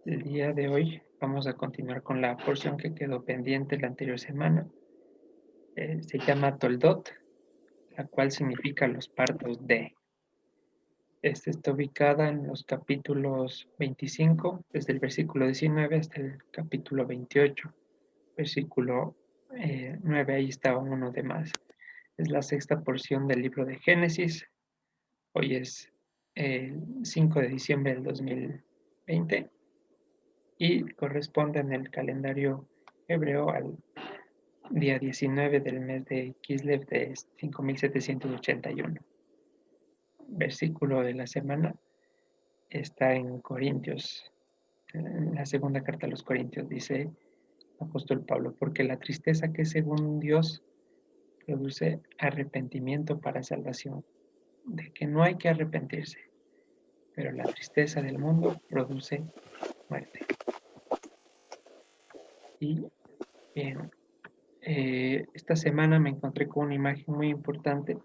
El día de hoy vamos a continuar con la porción que quedó pendiente la anterior semana. Se llama Toldot, la cual significa los partos de. Esta está ubicada en los capítulos 25, desde el versículo 19 hasta el capítulo 28, versículo 9, ahí estaba uno de más. Es la sexta porción del libro de Génesis. Hoy es el 5 de diciembre del 2020 y corresponde en el calendario hebreo al día 19 del mes de Kislev de 5781. Versículo de la semana está en Corintios, en la segunda carta a los Corintios, dice apóstol Pablo, porque la tristeza que según Dios produce arrepentimiento para salvación, de que no hay que arrepentirse, pero la tristeza del mundo produce muerte. Y bien, esta semana me encontré con una imagen muy importante.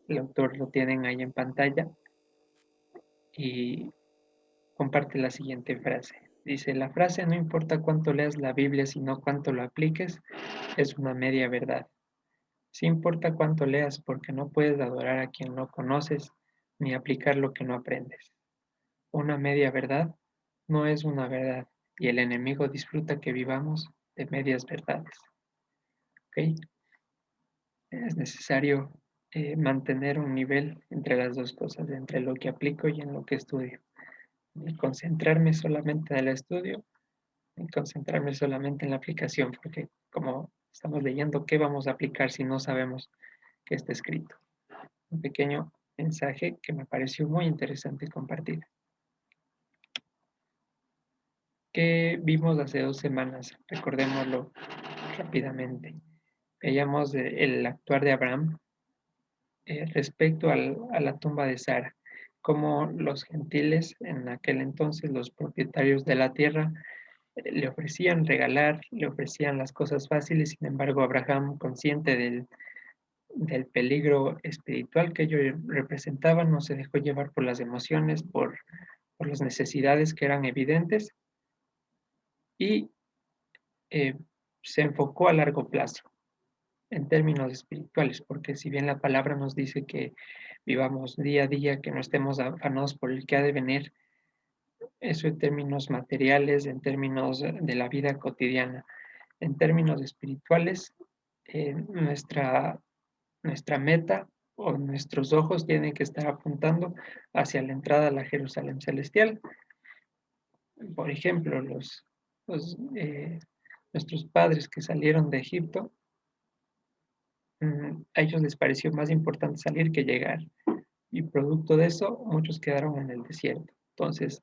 El autor lo tienen ahí en pantalla y comparte la siguiente frase. Dice, la frase no importa cuánto leas la Biblia, sino cuánto lo apliques, es una media verdad. Sí importa cuánto leas, porque no puedes adorar a quien no conoces, ni aplicar lo que no aprendes. Una media verdad no es una verdad, y el enemigo disfruta que vivamos de medias verdades. ¿Ok? Es necesario mantener un nivel entre las dos cosas, entre lo que aplico y en lo que estudio. Ni concentrarme solamente en el estudio, ni concentrarme solamente en la aplicación, porque como estamos leyendo, ¿qué vamos a aplicar si no sabemos qué está escrito? Un pequeño mensaje que me pareció muy interesante compartir. ¿Qué vimos hace 2 semanas? Recordémoslo rápidamente. Veíamos el actuar de Abraham respecto a la tumba de Sara, como los gentiles, en aquel entonces los propietarios de la tierra, le ofrecían regalar, le ofrecían las cosas fáciles. Sin embargo, Abraham, consciente del peligro espiritual que ellos representaban, no se dejó llevar por las emociones, por las necesidades que eran evidentes, y eh, se enfocó a largo plazo en términos espirituales, porque si bien la palabra nos dice que vivamos día a día, que no estemos afanados por el que ha de venir, eso en términos materiales, en términos de la vida cotidiana, en términos espirituales, nuestra meta o nuestros ojos tienen que estar apuntando hacia la entrada a la Jerusalén celestial. Por ejemplo, nuestros padres que salieron de Egipto, a ellos les pareció más importante salir que llegar. Y producto de eso, muchos quedaron en el desierto. Entonces,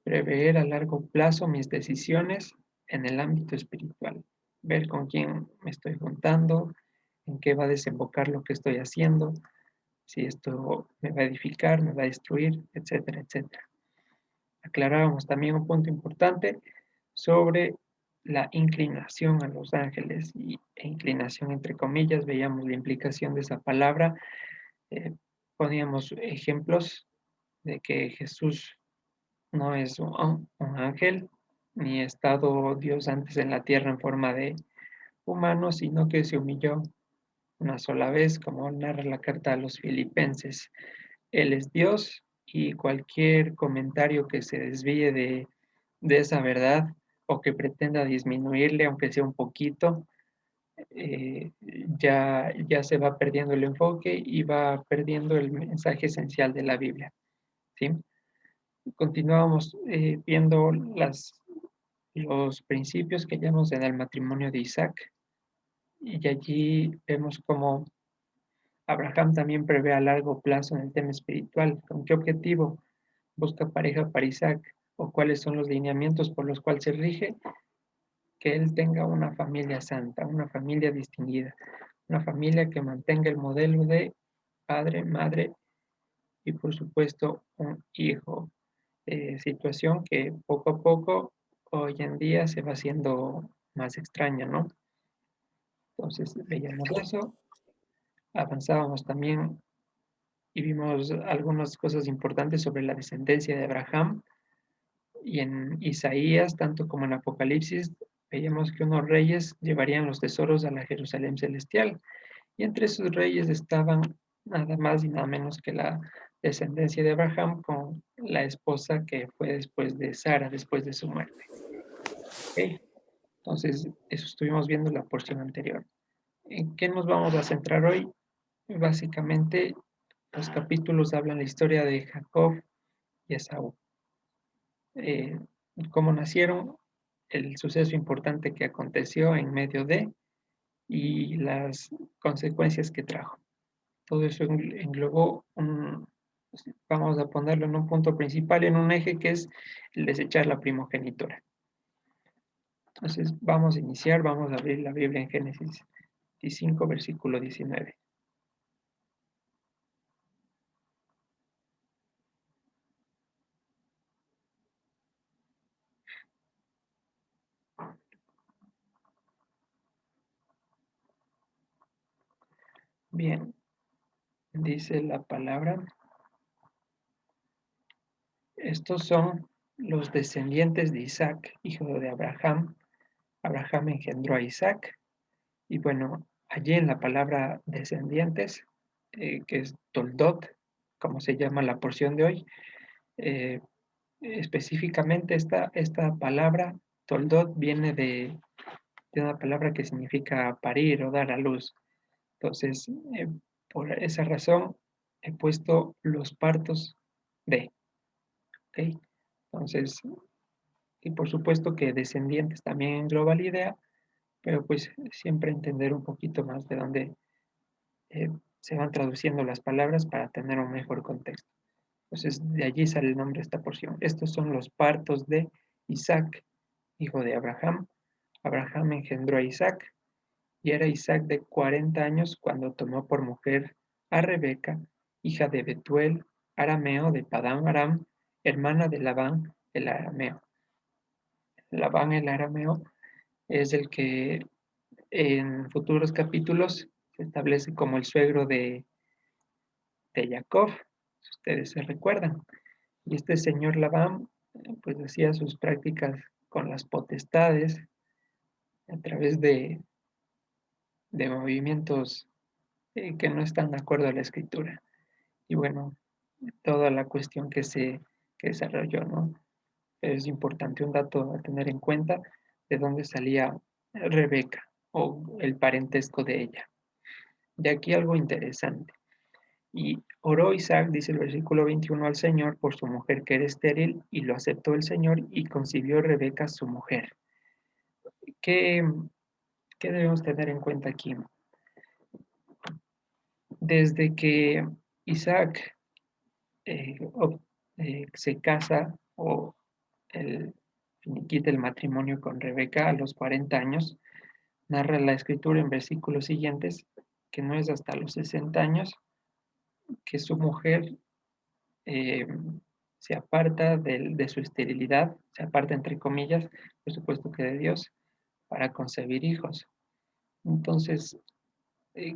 prever a largo plazo mis decisiones en el ámbito espiritual. Ver con quién me estoy juntando, en qué va a desembocar lo que estoy haciendo, si esto me va a edificar, me va a destruir, etcétera, etcétera. Aclarábamos también un punto importante sobre la inclinación a los ángeles e inclinación entre comillas, veíamos la implicación de esa palabra, eh, poníamos ejemplos de que Jesús no es un ángel, ni ha estado Dios antes en la tierra en forma de humano, sino que se humilló una sola vez, como narra la carta a los filipenses. Él es Dios y cualquier comentario que se desvíe de esa verdad o que pretenda disminuirle, aunque sea un poquito, ya se va perdiendo el enfoque y va perdiendo el mensaje esencial de la Biblia. ¿Sí? Continuamos viendo los principios que hallamos en el matrimonio de Isaac, y allí vemos cómo Abraham también prevé a largo plazo en el tema espiritual. ¿Con qué objetivo busca pareja para Isaac? ¿O cuáles son los lineamientos por los cuales se rige? Que él tenga una familia santa, una familia distinguida, una familia que mantenga el modelo de padre, madre y por supuesto un hijo. Situación que poco a poco hoy en día se va haciendo más extraña, ¿no? Entonces veíamos eso, avanzábamos también y vimos algunas cosas importantes sobre la descendencia de Abraham, Y en Isaías, tanto como en Apocalipsis, veíamos que unos reyes llevarían los tesoros a la Jerusalén celestial. Y entre esos reyes estaban nada más y nada menos que la descendencia de Abraham con la esposa que fue después de Sara, después de su muerte. ¿Ok? Entonces, eso estuvimos viendo en la porción anterior. ¿En qué nos vamos a centrar hoy? Básicamente, los capítulos hablan la historia de Jacob y Esaú. Eh, Cómo nacieron, el suceso importante que aconteció en medio de y las consecuencias que trajo. Todo eso englobó vamos a ponerlo en un punto principal, en un eje que es el desechar la primogenitura. Entonces, vamos a iniciar, vamos a abrir la Biblia en Génesis 15, versículo 19. Bien, dice la palabra, estos son los descendientes de Isaac, hijo de Abraham. Abraham engendró a Isaac. Y bueno, allí en la palabra descendientes, que es toldot, como se llama la porción de hoy, eh, específicamente esta palabra, toldot, viene de una palabra que significa parir o dar a luz. Entonces, por esa razón, he puesto los partos de, ¿ok? Entonces, y por supuesto que descendientes también engloba la idea, pero pues siempre entender un poquito más de dónde eh, se van traduciendo las palabras para tener un mejor contexto. Entonces, de allí sale el nombre de esta porción. Estos son los partos de Isaac, hijo de Abraham. Abraham engendró a Isaac, y era Isaac de 40 años cuando tomó por mujer a Rebeca, hija de Betuel, arameo de Padán Aram, hermana de Labán, el arameo. Labán, el arameo, es el que en futuros capítulos se establece como el suegro de Jacob, si ustedes se recuerdan. Y este señor Labán, pues hacía sus prácticas con las potestades a través de movimientos que no están de acuerdo a la escritura. Y bueno, toda la cuestión que desarrolló, ¿no? Es importante un dato a tener en cuenta de dónde salía Rebeca o el parentesco de ella. De aquí algo interesante. Y oró Isaac, dice el versículo 21, al Señor por su mujer que era estéril, y lo aceptó el Señor y concibió Rebeca su mujer. ¿Qué, qué debemos tener en cuenta aquí? Desde que Isaac eh, se casa o finiquita el matrimonio con Rebeca a los 40 años, narra la escritura en versículos siguientes que no es hasta los 60 años que su mujer eh, se aparta de su esterilidad, se aparta entre comillas, por supuesto que de Dios, para concebir hijos. Entonces,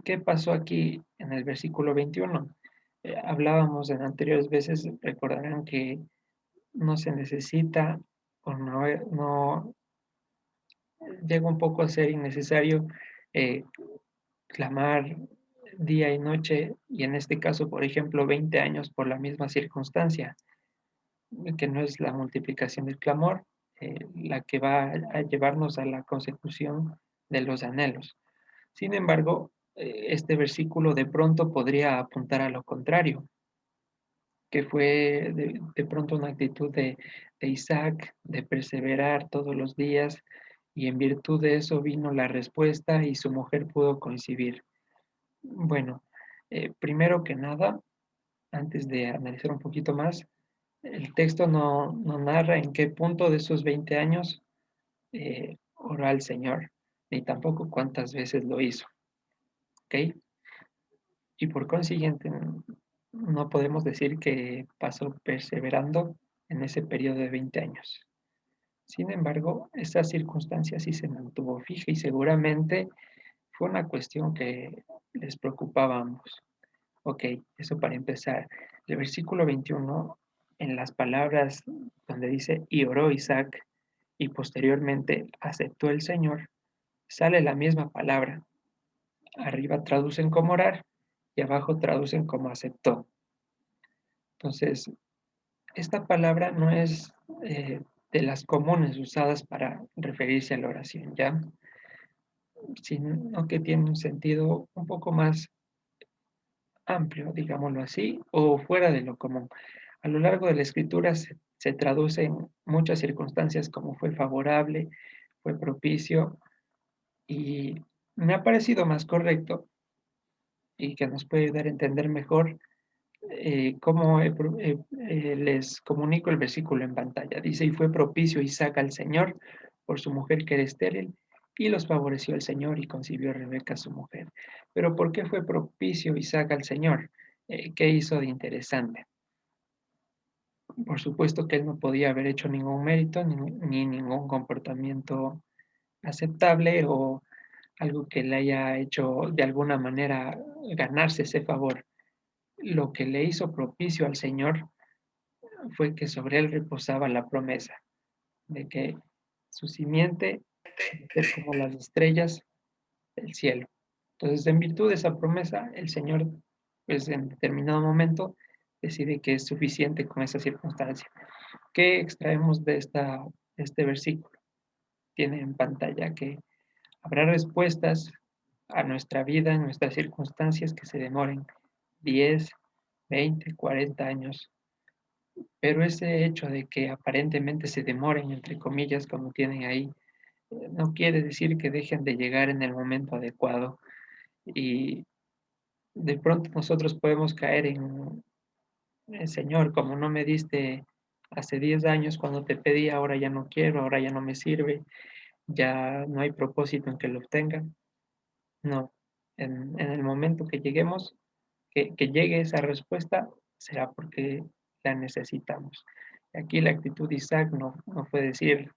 ¿qué pasó aquí en el versículo 21? Hablábamos en anteriores veces, recordarán que no se necesita o no llega un poco a ser innecesario eh, clamar día y noche, y en este caso, por ejemplo, 20 años por la misma circunstancia, que no es la multiplicación del clamor la que va a llevarnos a la consecución de los anhelos. Sin embargo, este versículo de pronto podría apuntar a lo contrario, que fue de pronto una actitud de Isaac de perseverar todos los días, y en virtud de eso vino la respuesta y su mujer pudo concebir. Bueno, primero que nada, antes de analizar un poquito más, el texto no narra en qué punto de esos 20 años oró al Señor, ni tampoco cuántas veces lo hizo, ¿ok? Y por consiguiente, no podemos decir que pasó perseverando en ese periodo de 20 años. Sin embargo, esa circunstancia sí se mantuvo fija y seguramente fue una cuestión que les preocupaba a ambos. Ok, eso para empezar. El versículo 21 en las palabras donde dice, y oró Isaac, y posteriormente aceptó el Señor, sale la misma palabra. Arriba traducen como orar y abajo traducen como aceptó. Entonces, esta palabra no es de las comunes usadas para referirse a la oración, ¿ya? Sino que tiene un sentido un poco más amplio, digámoslo así, o fuera de lo común. A lo largo de la escritura se traduce en muchas circunstancias como fue favorable, fue propicio, y me ha parecido más correcto y que nos puede ayudar a entender mejor cómo les comunico el versículo en pantalla. Dice, y fue propicio Isaac al Señor por su mujer que era estéril, y los favoreció el Señor y concibió Rebeca su mujer. Pero ¿por qué fue propicio Isaac al Señor? ¿Qué hizo de interesante? Por supuesto que él no podía haber hecho ningún mérito ni ningún comportamiento aceptable o algo que le haya hecho de alguna manera ganarse ese favor. Lo que le hizo propicio al Señor fue que sobre él reposaba la promesa de que su simiente iba a ser como las estrellas del cielo. Entonces, en virtud de esa promesa, el Señor, pues en determinado momento, decide que es suficiente con esa circunstancia. ¿Qué extraemos de este versículo? Tiene en pantalla que habrá respuestas a nuestra vida, en nuestras circunstancias que se demoren 10, 20, 40 años. Pero ese hecho de que aparentemente se demoren, entre comillas, como tienen ahí, no quiere decir que dejen de llegar en el momento adecuado. Y de pronto nosotros podemos caer en, Señor, como no me diste hace 10 años cuando te pedí, ahora ya no quiero, ahora ya no me sirve, ya no hay propósito en que lo obtenga. No, en el momento que lleguemos, que llegue esa respuesta, será porque la necesitamos. Aquí la actitud de Isaac no fue decir,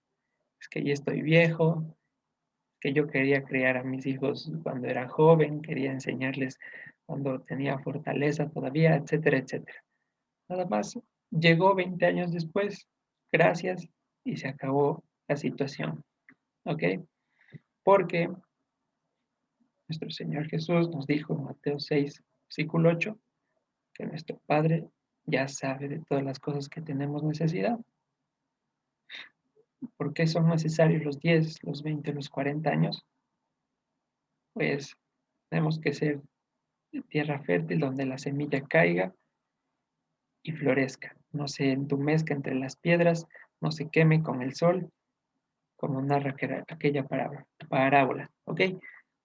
es que ya estoy viejo, que yo quería criar a mis hijos cuando era joven, quería enseñarles cuando tenía fortaleza todavía, etcétera, etcétera. Nada más llegó 20 años después, gracias, y se acabó la situación, ¿ok? Porque nuestro Señor Jesús nos dijo en Mateo 6, versículo 8, que nuestro Padre ya sabe de todas las cosas que tenemos necesidad. ¿Por qué son necesarios los 10, los 20, los 40 años? Pues tenemos que ser tierra fértil donde la semilla caiga y florezca, no se entumezca entre las piedras, no se queme con el sol, como narra aquella parábola, ¿ok?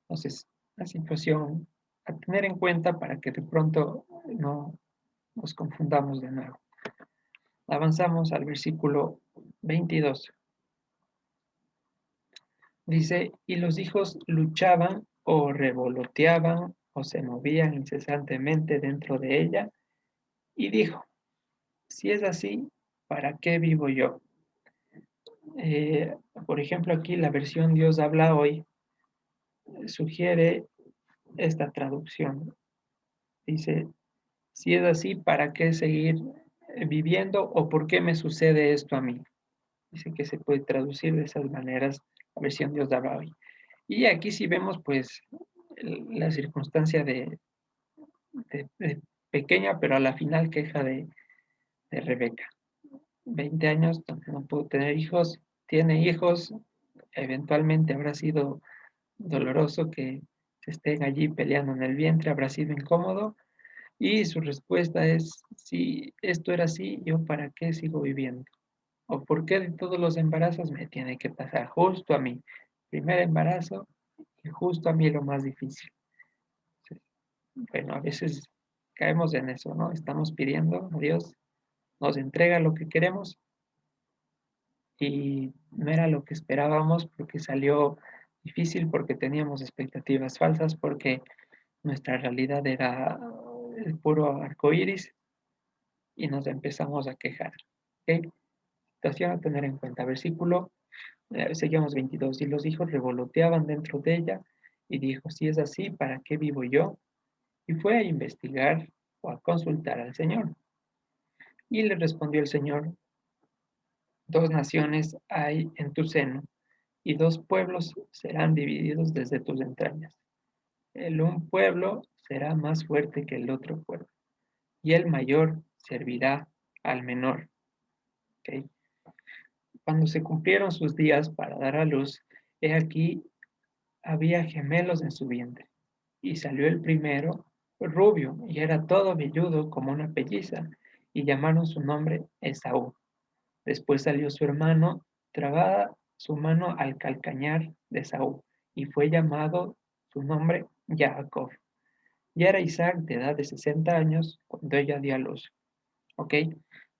Entonces, la situación a tener en cuenta para que de pronto no nos confundamos de nuevo. Avanzamos al versículo 22. Dice, y los hijos luchaban o revoloteaban o se movían incesantemente dentro de ella, y dijo, si es así, ¿para qué vivo yo? Por ejemplo, aquí la versión Dios habla hoy sugiere esta traducción. Dice, si es así, ¿para qué seguir viviendo o por qué me sucede esto a mí? Dice que se puede traducir de esas maneras la versión Dios habla hoy. Y aquí sí vemos pues la circunstancia de pequeña, pero a la final queja de Rebeca. 20 años, donde no pudo tener hijos, tiene hijos, eventualmente habrá sido doloroso que se estén allí peleando en el vientre, habrá sido incómodo, y su respuesta es, si esto era así, ¿yo para qué sigo viviendo? ¿O por qué de todos los embarazos me tiene que pasar justo a mí? Primer embarazo y justo a mí lo más difícil. Bueno, a veces caemos en eso, ¿no? Estamos pidiendo a Dios, nos entrega lo que queremos y no era lo que esperábamos porque salió difícil, porque teníamos expectativas falsas, porque nuestra realidad era el puro arco iris y nos empezamos a quejar. ¿Ok? Situación a tener en cuenta. Versículo, seguimos 22. Y los hijos revoloteaban dentro de ella y dijo, si es así, ¿para qué vivo yo? Y fue a investigar o a consultar al Señor. Y le respondió el Señor: dos naciones hay en tu seno, y dos pueblos serán divididos desde tus entrañas. El un pueblo será más fuerte que el otro pueblo, y el mayor servirá al menor. ¿Ok? Cuando se cumplieron sus días para dar a luz, he aquí había gemelos en su vientre. Y salió el primero rubio, y era todo velludo como una pelliza, y llamaron su nombre Esaú. Después salió su hermano, trabada su mano al calcañar de Esaú, y fue llamado su nombre Jacob. Y era Isaac de edad de 60 años cuando ella dio a luz. ¿Ok?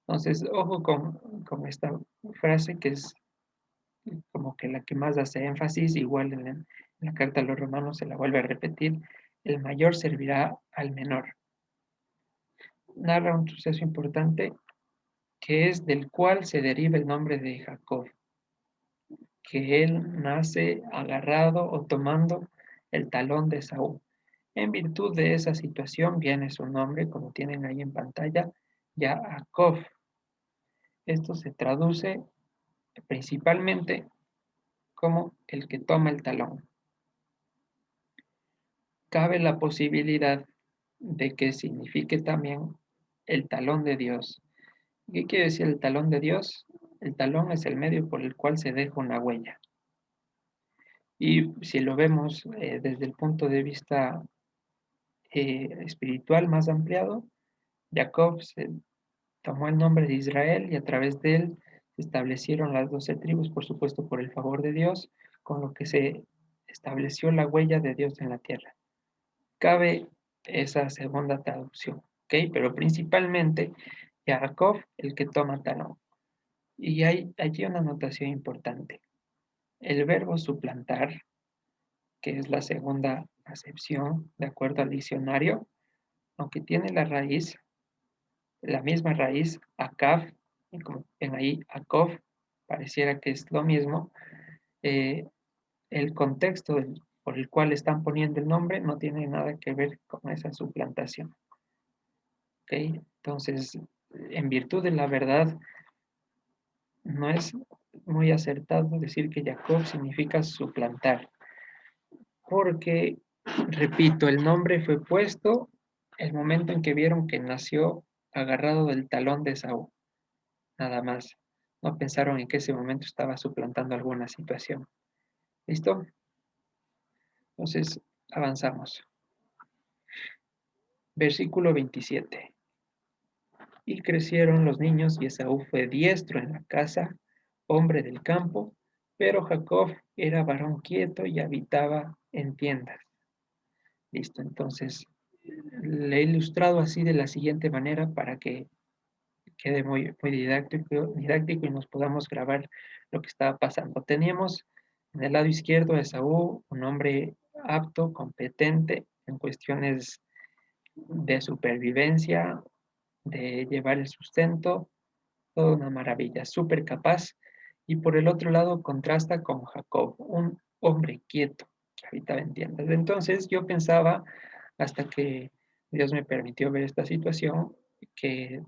Entonces, ojo con esta frase que es como que la que más hace énfasis, igual en la carta a los romanos se la vuelve a repetir: el mayor servirá al menor. Narra un suceso importante que es del cual se deriva el nombre de Jacob, que él nace agarrado o tomando el talón de Saúl. En virtud de esa situación viene su nombre, como tienen ahí en pantalla, Jacob. Esto se traduce principalmente como el que toma el talón. Cabe la posibilidad de que signifique también el talón de Dios. ¿Qué quiere decir el talón de Dios? El talón es el medio por el cual se deja una huella. Y si lo vemos desde el punto de vista espiritual más ampliado, Jacob se tomó el nombre de Israel y a través de él se establecieron las 12 tribus, por supuesto por el favor de Dios, con lo que se estableció la huella de Dios en la tierra. Cabe esa segunda traducción, ¿ok? Pero principalmente Jacob, el que toma talón. Y hay allí una anotación importante. El verbo suplantar, que es la segunda acepción de acuerdo al diccionario, aunque tiene la misma raíz, akaf, y como ven ahí, akov, pareciera que es lo mismo, eh, el contexto por el cual están poniendo el nombre no tiene nada que ver con esa suplantación. ¿Ok? Entonces, en virtud de la verdad, no es muy acertado decir que Jacob significa suplantar, porque, repito, el nombre fue puesto el momento en que vieron que nació agarrado del talón de Saúl, nada más. No pensaron en que ese momento estaba suplantando alguna situación. ¿Listo? Entonces, avanzamos. Versículo 27. Y crecieron los niños, y Esaú fue diestro en la casa, hombre del campo, pero Jacob era varón quieto y habitaba en tiendas. Listo, entonces le he ilustrado así de la siguiente manera para que quede muy didáctico y nos podamos grabar lo que estaba pasando. Teníamos en el lado izquierdo a Esaú, un hombre apto, competente en cuestiones de supervivencia, de llevar el sustento, toda una maravilla, súper capaz. Y por el otro lado contrasta con Jacob, un hombre quieto que habitaba en tiendas. Entonces yo pensaba, hasta que Dios me permitió ver esta situación, que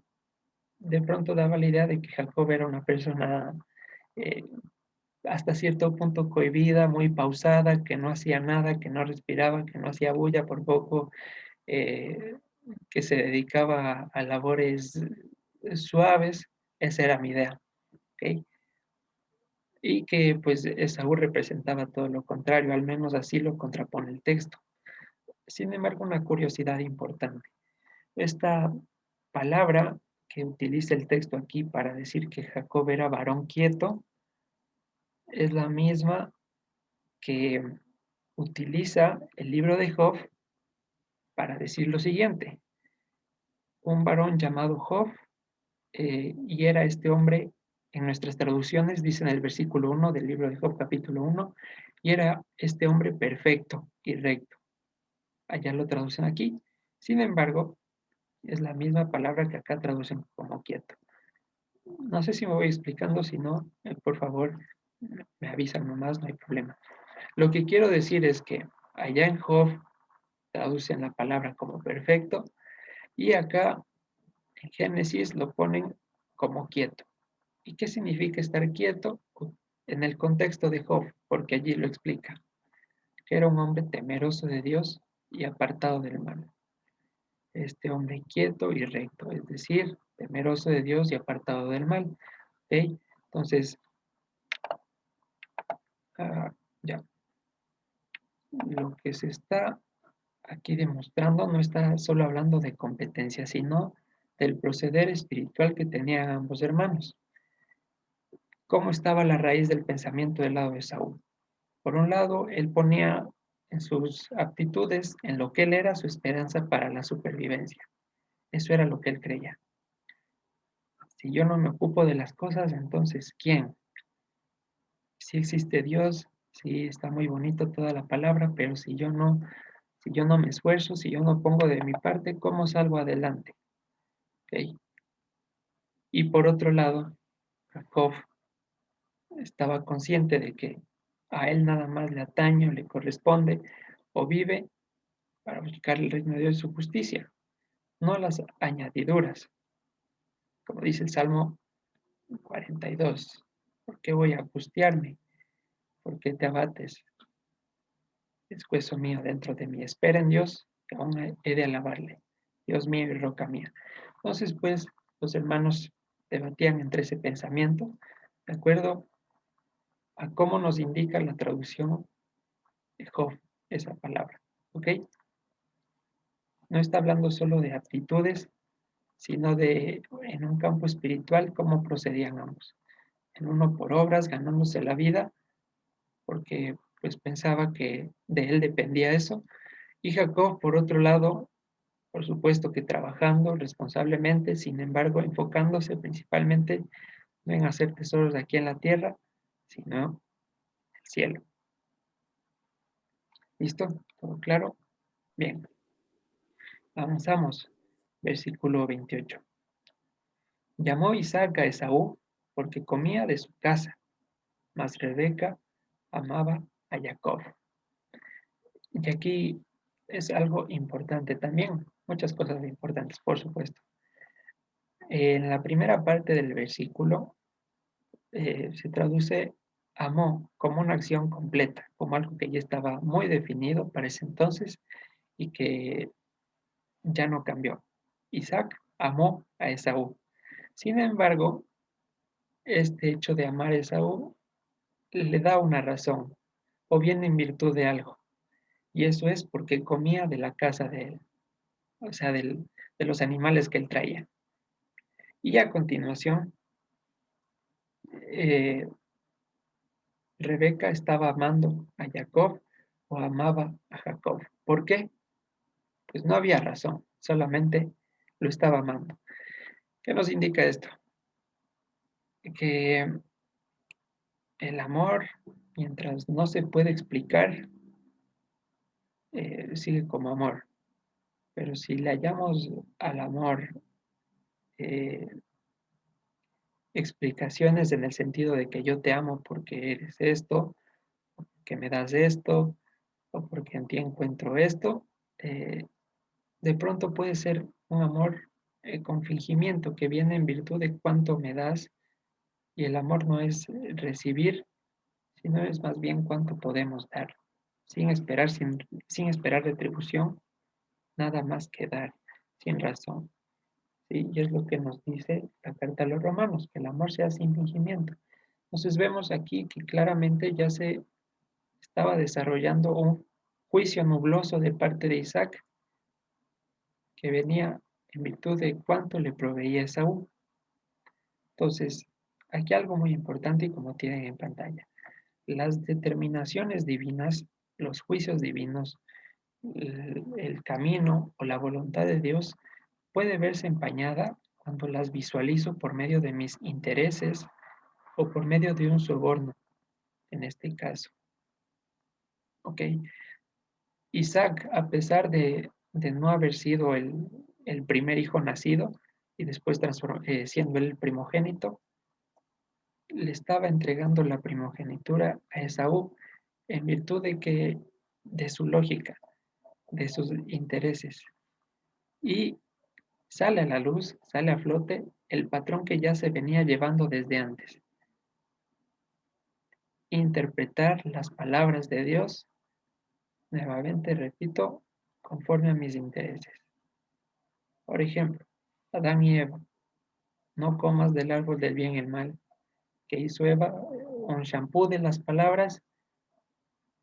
de pronto daba la idea de que Jacob era una persona eh, hasta cierto punto cohibida, muy pausada, que no hacía nada, que no respiraba, que no hacía bulla por poco, eh, que se dedicaba a labores suaves. Esa era mi idea. ¿Ok? Y que pues Esaú representaba todo lo contrario, al menos así lo contrapone el texto. Sin embargo, una curiosidad importante. Esta palabra que utiliza el texto aquí para decir que Jacob era varón quieto es la misma que utiliza el libro de Job para decir lo siguiente: un varón llamado Job, y era este hombre, en nuestras traducciones dice en el versículo 1 del libro de Job capítulo 1, y era este hombre perfecto y recto. Allá lo traducen aquí. Sin embargo, es la misma palabra que acá traducen como quieto. No sé si me voy explicando, si no, por favor, me avisan nomás, no hay problema. Lo que quiero decir es que allá en Job traducen la palabra como perfecto y acá En Génesis lo ponen como quieto. ¿Y qué significa estar quieto? En el contexto de Job, porque allí lo explica, que era un hombre temeroso de Dios y apartado del mal. Este hombre quieto y recto, es decir, temeroso de Dios y apartado del mal. ¿Ok? Entonces, ya, lo que se está aquí demostrando no está solo hablando de competencia, sino del proceder espiritual que tenían ambos hermanos. ¿Cómo estaba la raíz del pensamiento del lado de Saúl? Por un lado, él ponía en sus aptitudes, en lo que él era, su esperanza para la supervivencia. Eso era lo que él creía. Si yo no me ocupo de las cosas, entonces, ¿quién? Si existe Dios, sí está muy bonito toda la palabra, pero si yo no me esfuerzo, si yo no pongo de mi parte, ¿cómo salgo adelante? ¿Ok? Y por otro lado, Jacob estaba consciente de que a él nada más le atañe o le corresponde o vive para buscar el reino de Dios y su justicia, no las añadiduras, como dice el Salmo 42. ¿Por qué voy a angustiarme? ¿Por qué te abates? Es hueso mío dentro de mí. Espera en Dios, que aún he de alabarle. Dios mío y roca mía. Entonces, pues, los hermanos debatían entre ese pensamiento, de acuerdo a cómo nos indica la traducción de Job, esa palabra. ¿Ok? No está hablando solo de aptitudes, sino de, en un campo espiritual, cómo procedían ambos. En uno por obras, ganándose la vida, porque pues pensaba que de él dependía eso. Y Jacob, por otro lado, por supuesto que trabajando responsablemente, sin embargo, enfocándose principalmente no en hacer tesoros aquí en la tierra, sino en el cielo. ¿Listo? ¿Todo claro? Bien, avanzamos. Versículo 28. Llamó Isaac a Esaú porque comía de su casa, mas Rebeca amaba a Jacob. Y aquí es algo importante también, muchas cosas importantes, por supuesto. En la primera parte del versículo se traduce amó como una acción completa, como algo que ya estaba muy definido para ese entonces y que ya no cambió. Isaac amó a Esaú. Sin embargo, este hecho de amar a Esaú le da una razón, o bien en virtud de algo, y eso es porque comía de la casa de él, o sea, de los animales que él traía. Y a continuación, eh, Rebeca estaba amando a Jacob o amaba a Jacob. ¿Por qué? Pues no había razón, solamente lo estaba amando. ¿Qué nos indica esto? Que el amor, mientras no se puede explicar, sigue como amor. Pero si le hallamos al amor eh, explicaciones en el sentido de que yo te amo porque eres esto, que me das esto, o porque en ti encuentro esto, eh, de pronto puede ser un amor con fingimiento que viene en virtud de cuánto me das y el amor no es recibir, sino es más bien cuánto podemos dar, sin esperar retribución, nada más que dar, sin razón. ¿Sí? Y es lo que nos dice la carta a los romanos, que el amor sea sin fingimiento. Entonces vemos aquí que claramente ya se estaba desarrollando un juicio nubloso de parte de Isaac que venía en virtud de cuánto le proveía Esaú. Entonces, aquí algo muy importante y como tienen en pantalla, las determinaciones divinas, los juicios divinos, el camino o la voluntad de Dios puede verse empañada cuando las visualizo por medio de mis intereses o por medio de un soborno, en este caso. ¿Ok? Isaac, a pesar de no haber sido el primer hijo nacido y después siendo el primogénito, le estaba entregando la primogenitura a Esaú en virtud de su lógica, de sus intereses. Y Sale a la luz, sale a flote el patrón que ya se venía llevando desde antes. Interpretar las palabras de Dios, nuevamente repito, conforme a mis intereses. Por ejemplo, Adán y Eva, no comas del árbol del bien y el mal. Que hizo Eva? Un shampoo de las palabras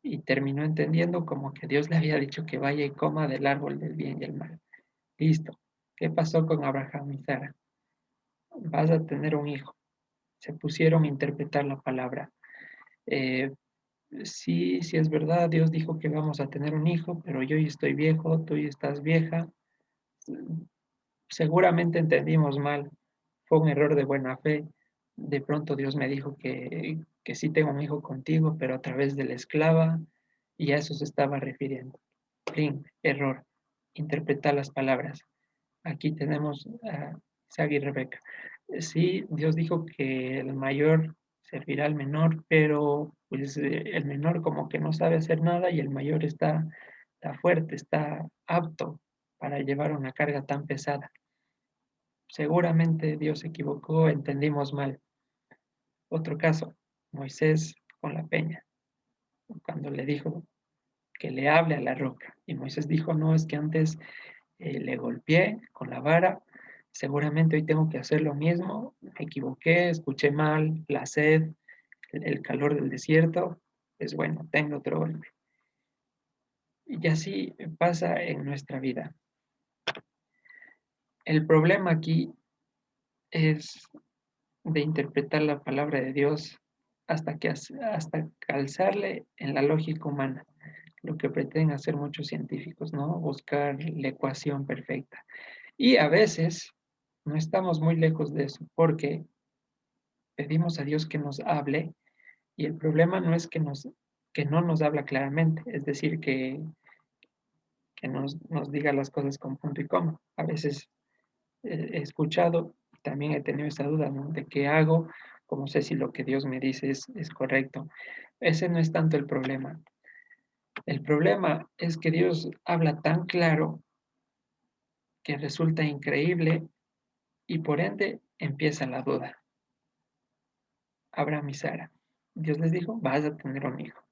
y terminó entendiendo como que Dios le había dicho que vaya y coma del árbol del bien y el mal. Listo. ¿Qué pasó con Abraham y Sara? Vas a tener un hijo. Se pusieron a interpretar la palabra. Eh, sí, sí es verdad, Dios dijo que vamos a tener un hijo, pero yo ya estoy viejo, tú ya estás vieja. Seguramente entendimos mal, fue un error de buena fe. De pronto Dios me dijo que sí tengo un hijo contigo, pero a través de la esclava, y a eso se estaba refiriendo. Fin, error. Interpretar las palabras. Aquí tenemos a Isaac y Rebeca. Sí, Dios dijo que el mayor servirá al menor, pero pues el menor como que no sabe hacer nada y el mayor está fuerte, está apto para llevar una carga tan pesada. Seguramente Dios se equivocó, entendimos mal. Otro caso, Moisés con la peña, cuando le dijo que le hable a la roca. Y Moisés dijo, no, es que antes le golpeé con la vara, seguramente hoy tengo que hacer lo mismo, me equivoqué, escuché mal, la sed, el calor del desierto, es bueno, tengo otro golpe. Y así pasa en nuestra vida. El problema aquí es de interpretar la palabra de Dios hasta calzarle en la lógica humana, lo que pretenden hacer muchos científicos, ¿no? Buscar la ecuación perfecta. Y a veces no estamos muy lejos de eso, porque pedimos a Dios que nos hable y el problema no es que no nos habla claramente, es decir, que nos diga las cosas con punto y coma. A veces he escuchado, también he tenido esa duda, ¿no? De qué hago, cómo sé si lo que Dios me dice es correcto. Ese no es tanto el problema. El problema es que Dios habla tan claro que resulta increíble y por ende empieza la duda. Abraham y Sara. Dios les dijo, vas a tener un hijo.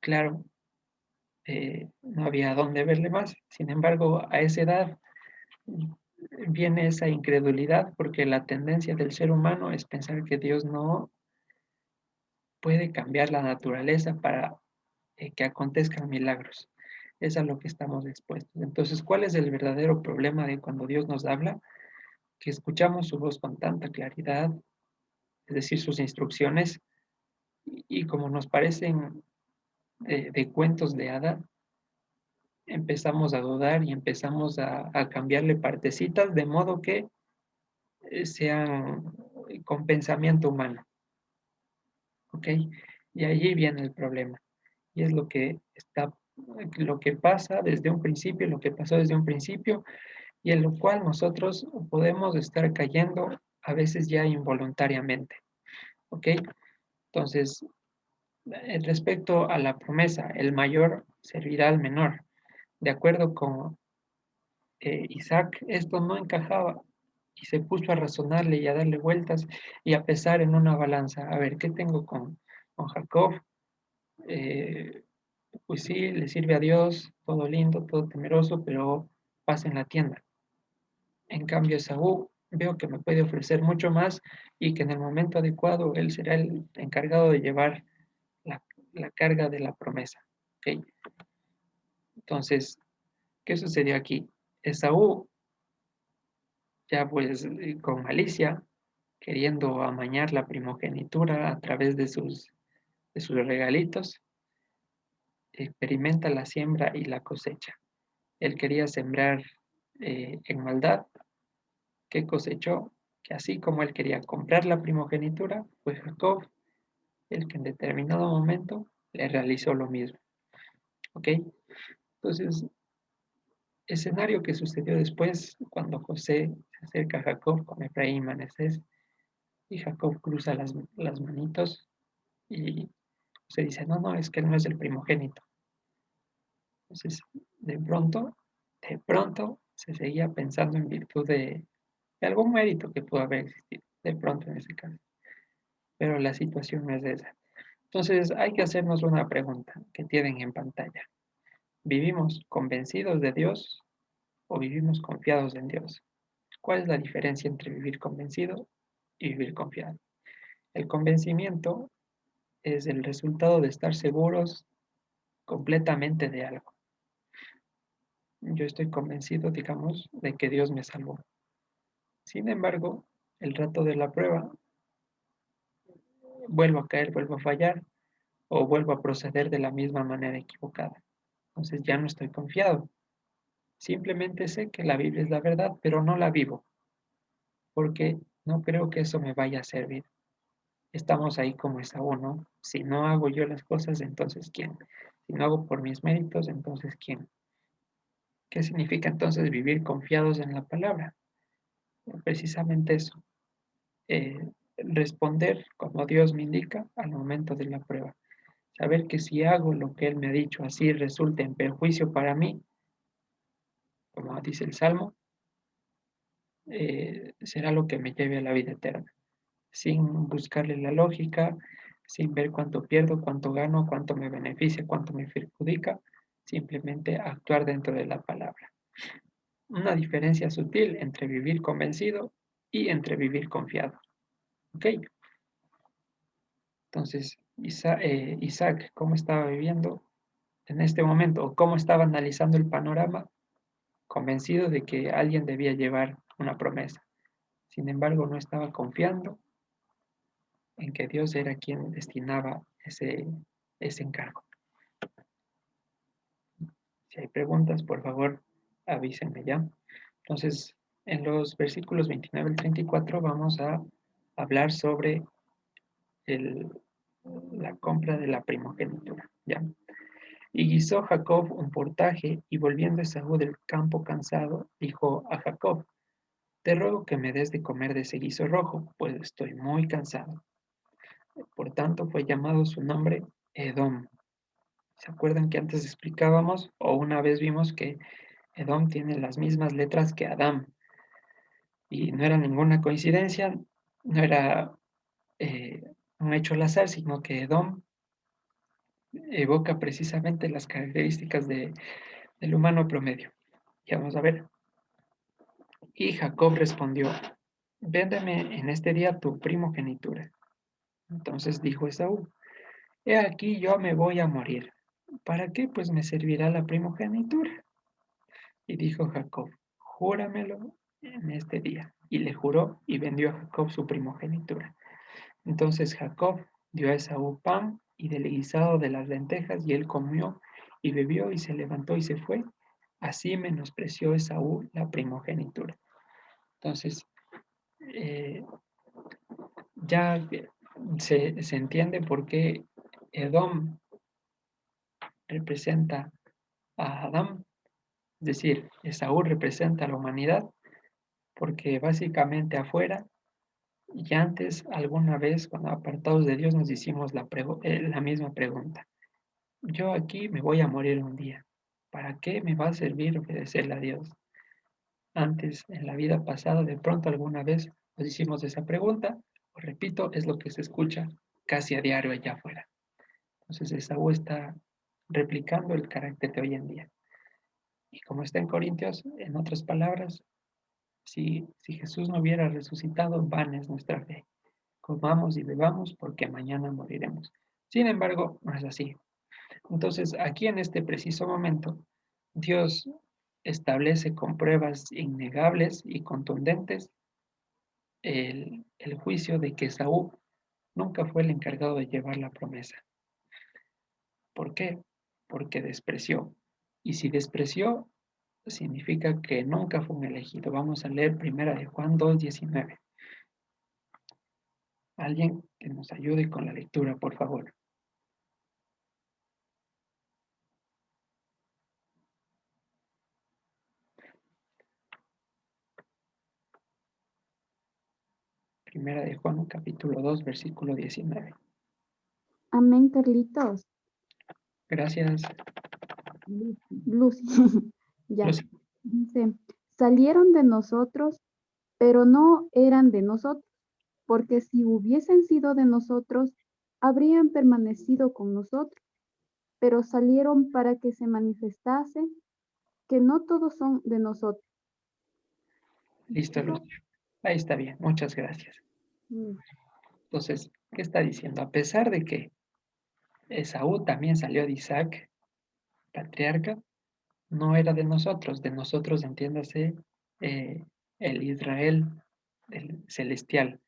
Claro, no había dónde verle más. Sin embargo, a esa edad viene esa incredulidad porque la tendencia del ser humano es pensar que Dios no puede cambiar la naturaleza para que acontezcan milagros. Es a lo que estamos expuestos. Entonces, ¿cuál es el verdadero problema de cuando Dios nos habla? Que escuchamos su voz con tanta claridad, es decir, sus instrucciones, y como nos parecen de cuentos de hada, empezamos a dudar y empezamos a cambiarle partecitas de modo que sean con pensamiento humano, ¿ok? Y allí viene el problema. Y es lo que pasa desde un principio, lo que pasó desde un principio, y en lo cual nosotros podemos estar cayendo a veces ya involuntariamente, ¿ok? Entonces, respecto a la promesa, el mayor servirá al menor. De acuerdo con Isaac, esto no encajaba y se puso a razonarle y a darle vueltas y a pesar en una balanza. A ver, ¿qué tengo con Jacob? Eh, pues sí, le sirve a Dios, todo lindo, todo temeroso, pero pasa en la tienda. En cambio, Esaú veo que me puede ofrecer mucho más y que en el momento adecuado él será el encargado de llevar la, la carga de la promesa. ¿Ok? Entonces, ¿qué sucedió aquí? Esaú, ya pues con malicia, queriendo amañar la primogenitura a través de sus regalitos, experimenta la siembra y la cosecha. Él quería sembrar en maldad, que cosechó, que así como él quería comprar la primogenitura, fue Jacob el que en determinado momento le realizó lo mismo. ¿Ok? Entonces, escenario que sucedió después, cuando José se acerca a Jacob con Efraín y Manasés, y Jacob cruza las manitos y se dice, no, no, es que él no es el primogénito. Entonces, de pronto, se seguía pensando en virtud de algún mérito que pudo haber existido, de pronto en ese caso. Pero la situación no es esa. Entonces hay que hacernos una pregunta que tienen en pantalla. ¿Vivimos convencidos de Dios o vivimos confiados en Dios? ¿Cuál es la diferencia entre vivir convencido y vivir confiado? El convencimiento es el resultado de estar seguros completamente de algo. Yo estoy convencido, digamos, de que Dios me salvó. Sin embargo, el rato de la prueba, vuelvo a caer, vuelvo a fallar o vuelvo a proceder de la misma manera equivocada. Entonces ya no estoy confiado. Simplemente sé que la Biblia es la verdad, pero no la vivo, porque no creo que eso me vaya a servir. Estamos ahí como Esaú, ¿no? Si no hago yo las cosas, entonces ¿quién? Si no hago por mis méritos, entonces ¿quién? ¿Qué significa entonces vivir confiados en la palabra? Precisamente eso, responder como Dios me indica al momento de la prueba. Saber que si hago lo que Él me ha dicho, así resulta en perjuicio para mí, como dice el Salmo, será lo que me lleve a la vida eterna, sin buscarle la lógica, sin ver cuánto pierdo, cuánto gano, cuánto me beneficia, cuánto me perjudica, simplemente actuar dentro de la palabra. Una diferencia sutil entre vivir convencido y entre vivir confiado. ¿Ok? Entonces, Isaac, ¿cómo estaba viviendo en este momento? ¿O cómo estaba analizando el panorama? Convencido de que alguien debía llevar una promesa. Sin embargo, no estaba confiando en que Dios era quien destinaba ese encargo. Si hay preguntas, por favor, avísenme ya. Entonces, en los versículos 29 al 34 vamos a hablar sobre el, la compra de la primogenitura. ¿Ya? Y guisó Jacob un portaje, y volviendo Esaú del campo cansado, dijo a Jacob: Te ruego que me des de comer de ese guiso rojo, pues estoy muy cansado. Por tanto, fue llamado su nombre Edom. ¿Se acuerdan que antes explicábamos o una vez vimos que Edom tiene las mismas letras que Adán? Y no era ninguna coincidencia, no era eh, un hecho al azar, sino que Edom evoca precisamente las características del humano promedio. Ya vamos a ver. Y Jacob respondió: Véndeme en este día tu primogenitura. Entonces dijo Esaú: He aquí yo me voy a morir. ¿Para qué pues me servirá la primogenitura? Y dijo Jacob: Júramelo en este día. Y le juró y vendió a Jacob su primogenitura. Entonces Jacob dio a Esaú pan y del guisado de las lentejas, y él comió y bebió y se levantó y se fue. Así menospreció Esaú la primogenitura. Entonces, eh, ya se entiende por qué Edom representa a Adán, es decir, Esaú representa a la humanidad, porque básicamente afuera y antes, alguna vez, cuando apartados de Dios, nos hicimos la misma pregunta. Yo aquí me voy a morir un día. ¿Para qué me va a servir obedecerle a Dios? Antes, en la vida pasada, de pronto alguna vez nos hicimos esa pregunta. Os repito, es lo que se escucha casi a diario allá afuera. Entonces, Esaú está replicando el carácter de hoy en día. Y como está en Corintios, en otras palabras, si Jesús no hubiera resucitado, vana es nuestra fe. Comamos y bebamos porque mañana moriremos. Sin embargo, no es así. Entonces, aquí en este preciso momento, Dios establece con pruebas innegables y contundentes el juicio de que Saúl nunca fue el encargado de llevar la promesa. ¿Por qué? Porque despreció. Y si despreció, significa que nunca fue un elegido. Vamos a leer primera de Juan 2:19. Alguien que nos ayude con la lectura, por favor. Primera de Juan, capítulo 2, versículo 19. Amén, Carlitos. Gracias, Lucy. Ya. Lucy. Dice, salieron de nosotros, pero no eran de nosotros, porque si hubiesen sido de nosotros, habrían permanecido con nosotros, pero salieron para que se manifestase que no todos son de nosotros. Listo, Luz. Ahí está bien, muchas gracias. Mm, Entonces, ¿qué está diciendo? A pesar de que Esaú también salió de Isaac, patriarca, no era de nosotros entiéndase eh, el Israel el celestial,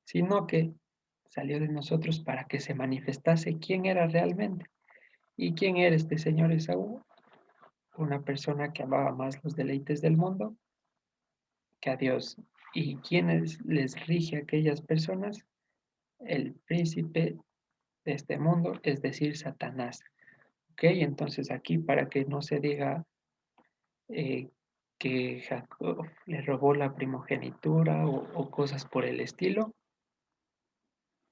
sino que salió de nosotros para que se manifestase quién era realmente. ¿Y quién era este señor Esaú? Una persona que amaba más los deleites del mundo que a Dios. ¿Y quiénes les rige a aquellas personas? El príncipe de este mundo, es decir, Satanás. ¿Ok? Entonces aquí para que no se diga eh, que Jacob le robó la primogenitura o cosas por el estilo,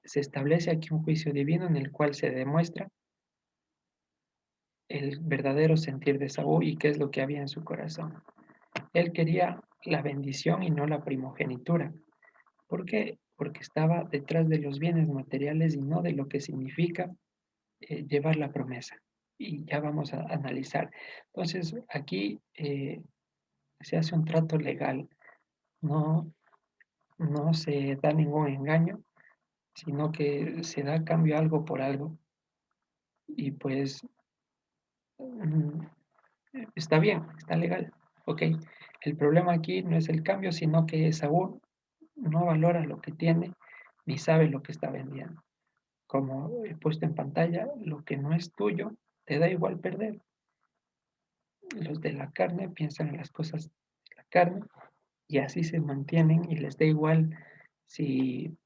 se establece aquí un juicio divino en el cual se demuestra el verdadero sentir de Saúl y qué es lo que había en su corazón. Él quería la bendición y no la primogenitura. ¿Por qué? Porque estaba detrás de los bienes materiales y no de lo que significa llevar la promesa. Y ya vamos a analizar. Entonces, aquí se hace un trato legal, no, no se da ningún engaño, sino que se da a cambio algo por algo. Y pues mm, está bien, está legal. Ok, el problema aquí no es el cambio, sino que Saúl no valora lo que tiene ni sabe lo que está vendiendo. Como he puesto en pantalla, lo que no es tuyo, te da igual perder. Los de la carne piensan en las cosas de la carne y así se mantienen y les da igual si,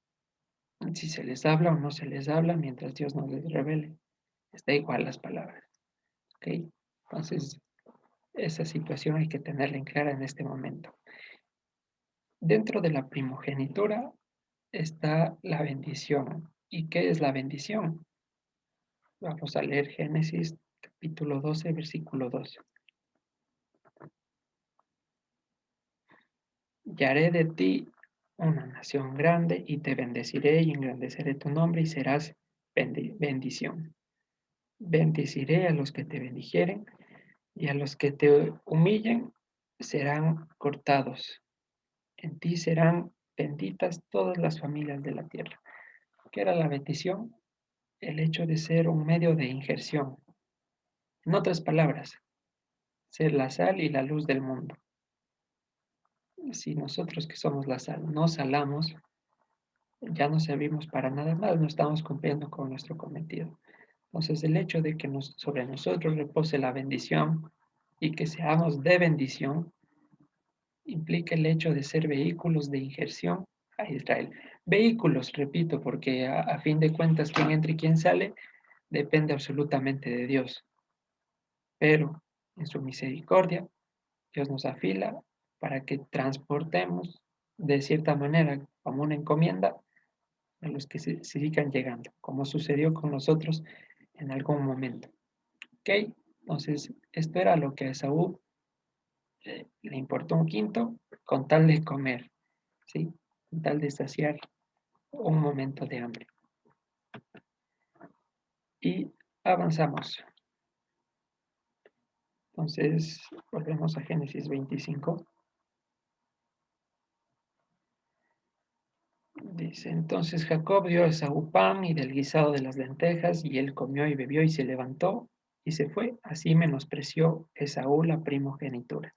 si se les habla o no se les habla mientras Dios no les revele. Les da igual las palabras. ¿Ok? Entonces, esa situación hay que tenerla en clara en este momento. Dentro de la primogenitura está la bendición. ¿Y qué es la bendición? Vamos a leer Génesis capítulo 12, versículo 2. Y haré de ti una nación grande y te bendeciré y engrandeceré tu nombre y serás bendición. Bendeciré a los que te bendijeren y a los que te humillen serán cortados. En ti serán benditas todas las familias de la tierra. ¿Qué era la bendición? El hecho de ser un medio de injerción. En otras palabras, ser la sal y la luz del mundo. Si nosotros que somos la sal no salamos, ya no servimos para nada más, no estamos cumpliendo con nuestro cometido. Entonces, el hecho de que sobre nosotros repose la bendición y que seamos de bendición implica el hecho de ser vehículos de injerción a Israel. Vehículos, repito, porque a fin de cuentas, quién entra y quién sale depende absolutamente de Dios. Pero en su misericordia, Dios nos afila para que transportemos de cierta manera como una encomienda a los que se sigan llegando, como sucedió con nosotros en algún momento. ¿Ok? Entonces, esto era lo que a Esaú le importó un quinto con tal de comer, ¿sí? Con tal de saciar un momento de hambre. Y avanzamos. Entonces, volvemos a Génesis 25. Dice, entonces Jacob dio a Esaú pan y del guisado de las lentejas, y él comió y bebió y se levantó y se fue. Así menospreció Esaú la primogenitura.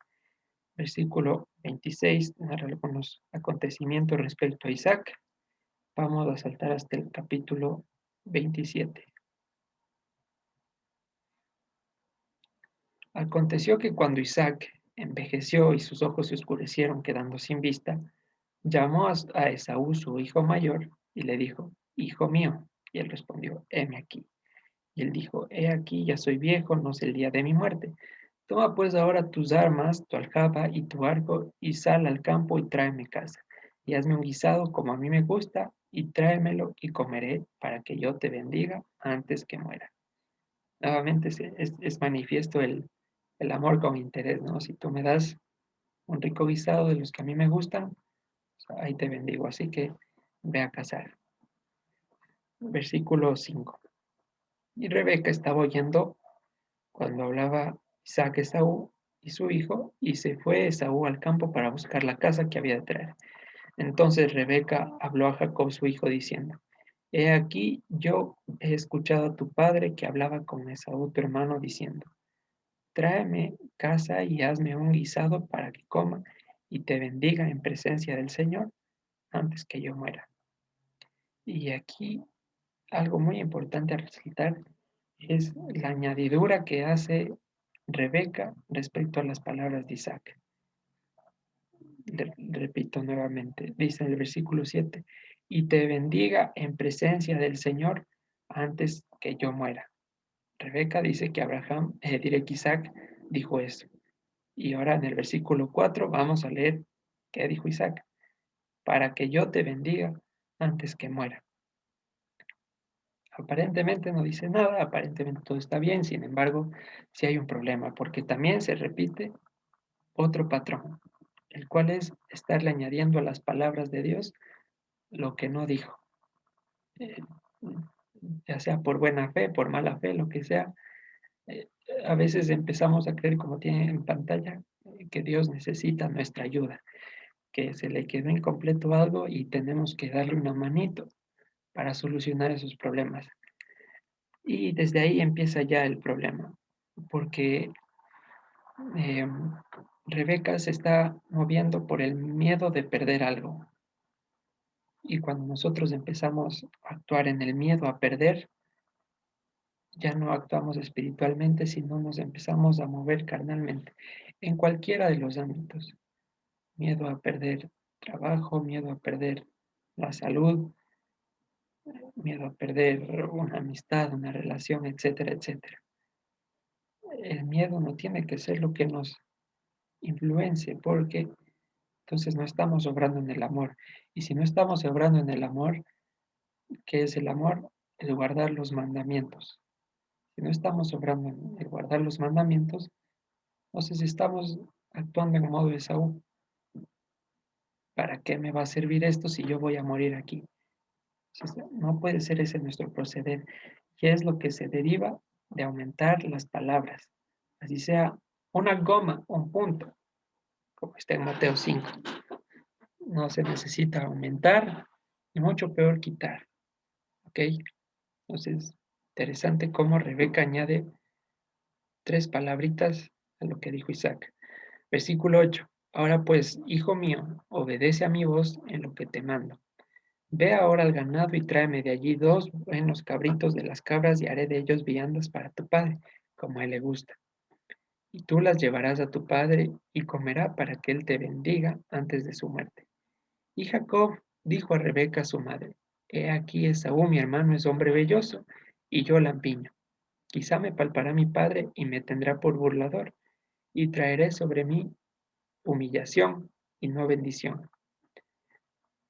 Versículo 26 narra algunos acontecimientos respecto a Isaac. Vamos a saltar hasta el capítulo 27. Aconteció que cuando Isaac envejeció y sus ojos se oscurecieron quedando sin vista, llamó a Esaú su hijo mayor y le dijo, hijo mío. Y él respondió, heme aquí. Y él dijo, he aquí, ya soy viejo, no es el día de mi muerte. Toma pues ahora tus armas, tu aljaba y tu arco, y sal al campo y tráeme casa. Y hazme un guisado como a mí me gusta, y tráemelo y comeré para que yo te bendiga antes que muera. Nuevamente es manifiesto el amor con interés, ¿no? Si tú me das un rico guisado de los que a mí me gustan, o sea, ahí te bendigo, así que ve a cazar. Versículo 5. Y Rebeca estaba oyendo cuando hablaba Isaac a Esaú y su hijo, y se fue Esaú al campo para buscar la casa que había de traer. Entonces Rebeca habló a Jacob su hijo diciendo, he aquí yo he escuchado a tu padre que hablaba con Esaú tu hermano diciendo, tráeme casa y hazme un guisado para que coma y te bendiga en presencia del Señor antes que yo muera. Y aquí algo muy importante a resaltar es la añadidura que hace Rebeca respecto a las palabras de Isaac. Repito nuevamente, dice en el versículo 7, y te bendiga en presencia del Señor antes que yo muera. Rebeca dice que Abraham, diré que Isaac dijo eso. Y ahora en el versículo 4 vamos a leer qué dijo Isaac, para que yo te bendiga antes que muera. Aparentemente no dice nada, aparentemente todo está bien, sin embargo, sí hay un problema, porque también se repite otro patrón, el cual es estarle añadiendo a las palabras de Dios lo que no dijo, eh, ya sea por buena fe, por mala fe, lo que sea. eh, a veces empezamos a creer, como tiene en pantalla, que Dios necesita nuestra ayuda, que se le quedó incompleto algo y tenemos que darle una manito para solucionar esos problemas. Y desde ahí empieza ya el problema, porque eh, Rebeca se está moviendo por el miedo de perder algo. Y cuando nosotros empezamos a actuar en el miedo a perder, ya no actuamos espiritualmente, sino nos empezamos a mover carnalmente, en cualquiera de los ámbitos. Miedo a perder trabajo, miedo a perder la salud, miedo a perder una amistad, una relación, etcétera, etcétera. El miedo no tiene que ser lo que nos influencie, porque entonces no estamos obrando en el amor. Y si no estamos obrando en el amor, ¿qué es el amor? El guardar los mandamientos. Si no estamos obrando en el guardar los mandamientos, entonces estamos actuando en modo de Saúl. ¿Para qué me va a servir esto si yo voy a morir aquí? Entonces, no puede ser ese nuestro proceder. Y es lo que se deriva de aumentar las palabras. Así sea una goma, un punto, como está en Mateo 5. No se necesita aumentar y mucho peor quitar. ¿Ok? Entonces, interesante cómo Rebeca añade tres palabritas a lo que dijo Isaac. Versículo 8. Ahora pues, hijo mío, obedece a mi voz en lo que te mando. Ve ahora al ganado y tráeme de allí 2 buenos cabritos de las cabras y haré de ellos viandas para tu padre, como a él le gusta. Y tú las llevarás a tu padre y comerá para que él te bendiga antes de su muerte. Y Jacob dijo a Rebeca su madre, he aquí Esaú mi hermano es hombre velloso, y yo lampiño. Quizá me palpará mi padre y me tendrá por burlador, y traeré sobre mí humillación y no bendición.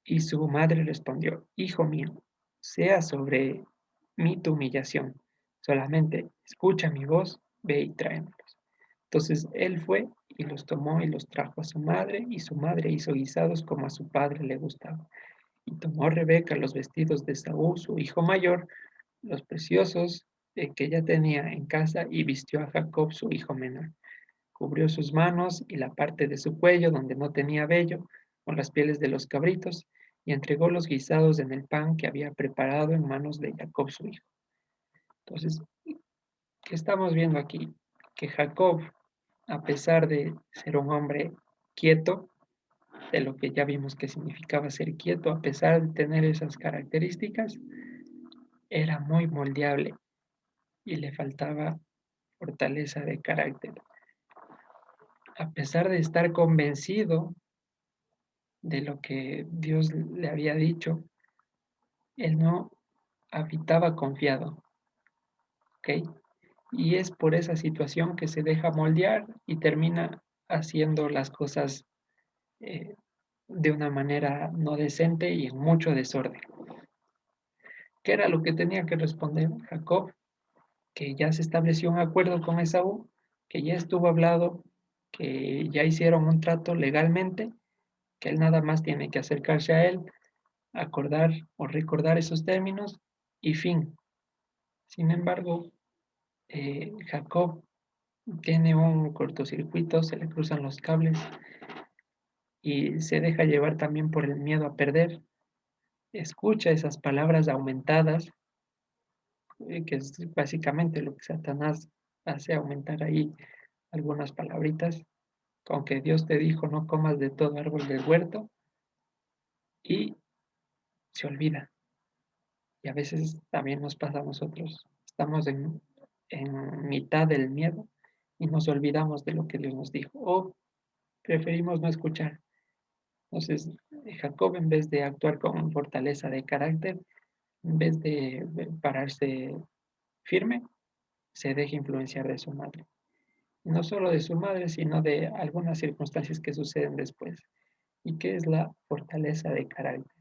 Y su madre respondió, hijo mío, sea sobre mí tu humillación, solamente escucha mi voz, ve y tráemelos. Entonces él fue y los tomó y los trajo a su madre, y su madre hizo guisados como a su padre le gustaba. Y tomó Rebeca los vestidos de Saúl, su hijo mayor, los preciosos que ella tenía en casa, y vistió a Jacob, su hijo menor. Cubrió sus manos y la parte de su cuello donde no tenía vello, con las pieles de los cabritos, y entregó los guisados en el pan que había preparado en manos de Jacob, su hijo. Entonces, ¿qué estamos viendo aquí? Que Jacob, a pesar de ser un hombre quieto, de lo que ya vimos que significaba ser quieto, a pesar de tener esas características, era muy moldeable y le faltaba fortaleza de carácter. A pesar de estar convencido de lo que Dios le había dicho, él no habitaba confiado, ¿ok? Y es por esa situación que se deja moldear y termina haciendo las cosas eh, de una manera no decente y en mucho desorden. ¿Qué era lo que tenía que responder Jacob? Que ya se estableció un acuerdo con Esaú, que ya estuvo hablado, que ya hicieron un trato legalmente, que él nada más tiene que acercarse a él, acordar o recordar esos términos y fin. Sin embargo, Jacob tiene un cortocircuito, se le cruzan los cables y se deja llevar también por el miedo a perder. Escucha esas palabras aumentadas, que es básicamente lo que Satanás hace aumentar ahí algunas palabritas, con que Dios te dijo no comas de todo árbol del huerto y se olvida. Y a veces también nos pasa a nosotros. Estamos en mitad del miedo y nos olvidamos de lo que Dios nos dijo o preferimos no escuchar. Entonces, Jacob, en vez de actuar con fortaleza de carácter, en vez de pararse firme, se deja influenciar de su madre. Y no solo de su madre, sino de algunas circunstancias que suceden después. ¿Y qué es la fortaleza de carácter?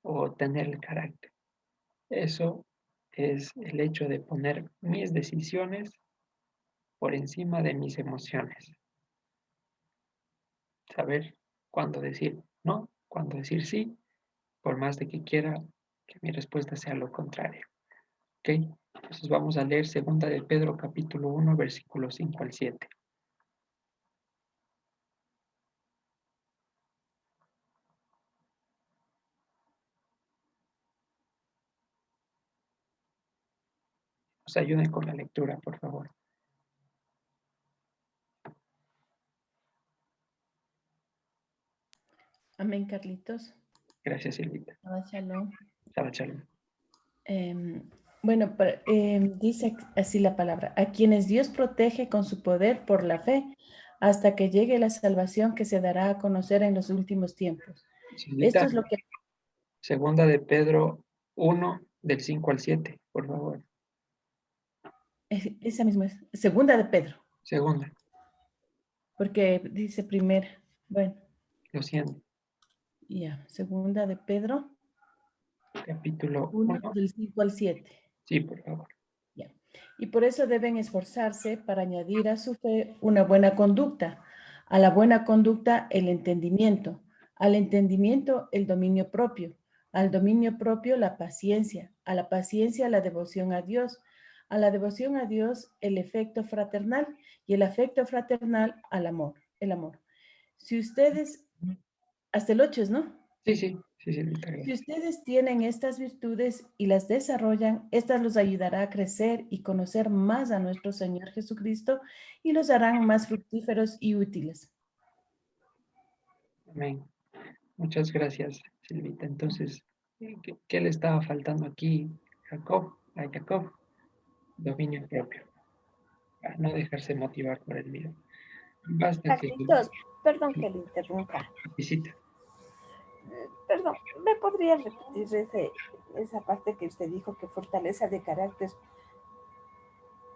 O tener el carácter. Eso es el hecho de poner mis decisiones por encima de mis emociones. Saber cuándo decir no, cuándo decir sí, por más de que quiera que mi respuesta sea lo contrario. ¿Ok? Entonces vamos a leer segunda de Pedro capítulo 1, versículos 5 al 7. Nos ayuden con la lectura, por favor. Amén, Carlitos. Gracias, Silvita. Shalom. Shabbat shalom. Bueno, dice así la palabra, a quienes Dios protege con su poder por la fe, hasta que llegue la salvación que se dará a conocer en los últimos tiempos. Esto Silvita, es lo que... segunda de Pedro 1, del 5 al 7, por favor. Esa misma es, segunda de Pedro, Segunda, porque dice primera. Bueno, lo siento. ya, segunda de Pedro, Capítulo 1 1. del 5 al 7. Sí, por favor. Ya. Y por eso deben esforzarse para añadir a su fe una buena conducta, a la buena conducta el entendimiento, al entendimiento el dominio propio, al dominio propio la paciencia, a la paciencia la devoción a Dios, a la devoción a Dios el afecto fraternal y el afecto fraternal al amor, el amor. Si ustedes, hasta el 8, ¿no? Sí, Silvita, Si gracias. ustedes tienen estas virtudes y las desarrollan, estas los ayudará a crecer y conocer más a nuestro Señor Jesucristo y los harán más fructíferos y útiles. Amén. Muchas gracias, Silvita. Entonces, ¿qué le estaba faltando aquí a Jacob? Dominio propio, para no dejarse motivar por el miedo. Basta que Carlitos, perdón que le interrumpa. visita. Perdón, ¿me podría repetir esa parte que usted dijo que fortaleza de carácter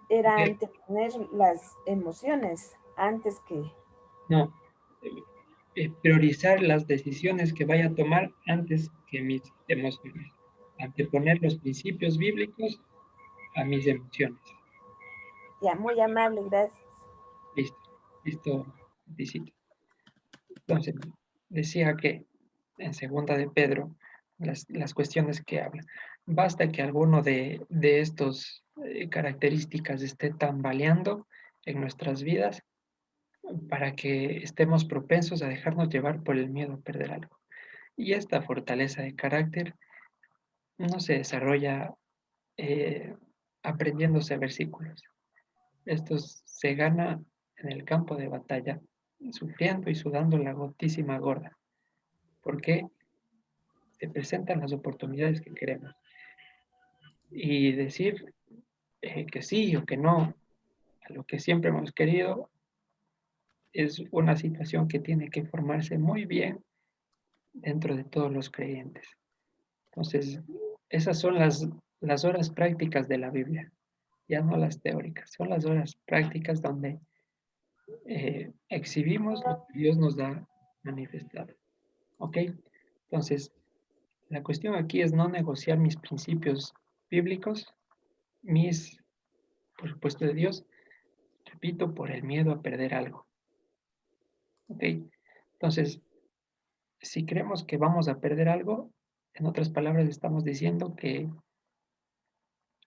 era anteponer las emociones antes que... No, priorizar las decisiones que vaya a tomar antes que mis emociones. Anteponer los principios bíblicos a mis emociones. Ya, muy amable, gracias. Listo, visita. Entonces, decía que en segunda de Pedro, las cuestiones que habla, basta que alguno de estos características esté tambaleando en nuestras vidas para que estemos propensos a dejarnos llevar por el miedo a perder algo. Y esta fortaleza de carácter no se desarrolla aprendiéndose versículos. Esto se gana en el campo de batalla, sufriendo y sudando la gotísima gorda, porque se presentan las oportunidades que queremos. Y decir que sí o que no a lo que siempre hemos querido es una situación que tiene que formarse muy bien dentro de todos los creyentes. Entonces, esas son las horas prácticas de la Biblia, ya no las teóricas, son las horas prácticas donde exhibimos lo que Dios nos da manifestado. ¿Ok? Entonces, la cuestión aquí es no negociar mis principios bíblicos, por supuesto, de Dios, repito, por el miedo a perder algo. ¿Ok? Entonces, si creemos que vamos a perder algo, en otras palabras estamos diciendo que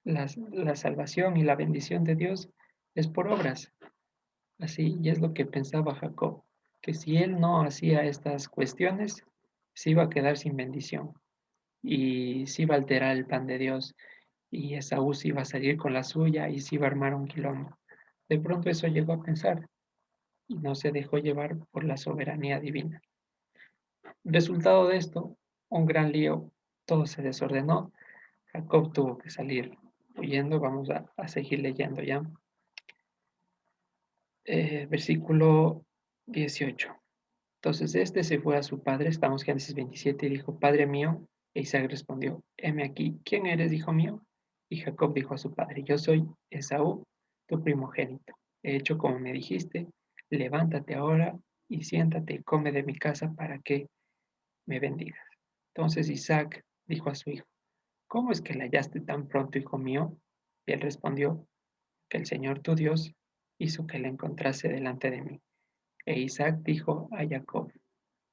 la salvación y la bendición de Dios es por obras. Así, y es lo que pensaba Jacob, que si él no hacía estas cuestiones, se iba a quedar sin bendición y se iba a alterar el plan de Dios y Esaú se iba a salir con la suya y se iba a armar un quilombo. De pronto eso llegó a pensar y no se dejó llevar por la soberanía divina. Resultado de esto, un gran lío, todo se desordenó, Jacob tuvo que salir huyendo, vamos a seguir leyendo ya. Versículo 18. Entonces este se fue a su padre, estamos en Génesis 27, y dijo, Padre mío, e Isaac respondió, heme aquí, ¿quién eres, hijo mío? Y Jacob dijo a su padre, yo soy Esaú, tu primogénito. He hecho como me dijiste, levántate ahora y siéntate y come de mi casa para que me bendigas. Entonces Isaac dijo a su hijo, ¿cómo es que la hallaste tan pronto, hijo mío? Y él respondió, que el Señor tu Dios hizo que la encontrase delante de mí. E Isaac dijo a Jacob,